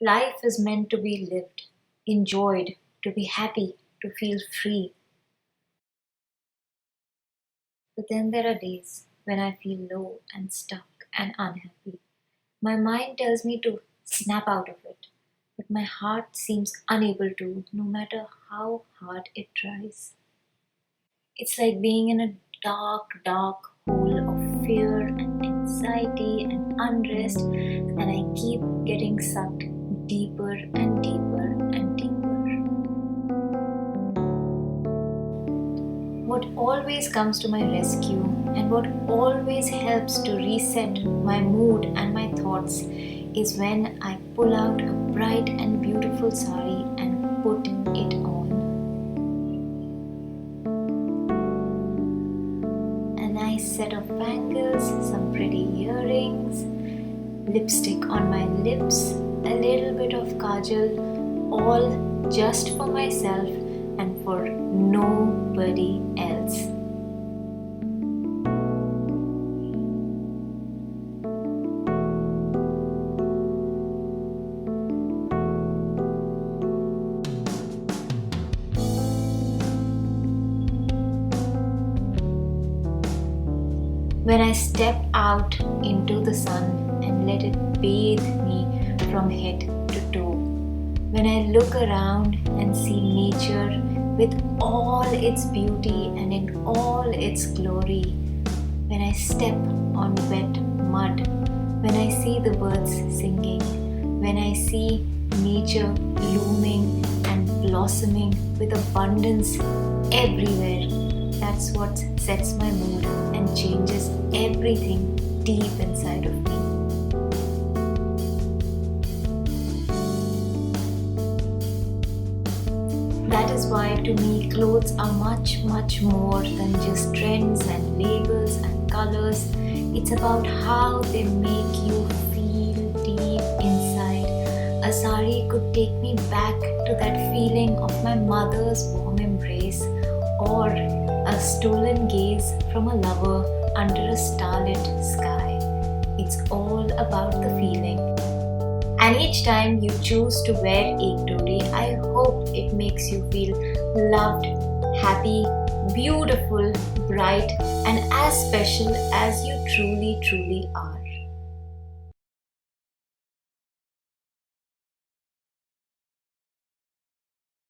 Life is meant to be lived, enjoyed, to be happy, to feel free. But then there are days when I feel low and stuck and unhappy. My mind tells me to snap out of it, but my heart seems unable to, no matter how hard it tries. It's like being in a dark, dark hole of fear and anxiety and unrest, and I keep getting sucked deeper and deeper and deeper. What always comes to my rescue and what always helps to reset my mood and my thoughts is when I pull out a bright and beautiful sari and put it on. A nice set of bangles, some pretty earrings, lipstick on my lips, a little bit of kajal, all just for myself and for nobody else. When I step out into the sun and let it bathe me from head to toe, when I look around and see nature with all its beauty and in all its glory, when I step on wet mud, when I see the birds singing, when I see nature blooming and blossoming with abundance everywhere, that's what sets my mood and changes everything deep inside of me. That is why to me clothes are much, much more than just trends and labels and colors. It's about how they make you feel deep inside. A sari could take me back to that feeling of my mother's warm embrace, or a stolen gaze from a lover under a starlit sky. It's all about the feeling. And each time you choose to wear ek dori, I hope it makes you feel loved, happy, beautiful, bright, and as special as you truly, truly are.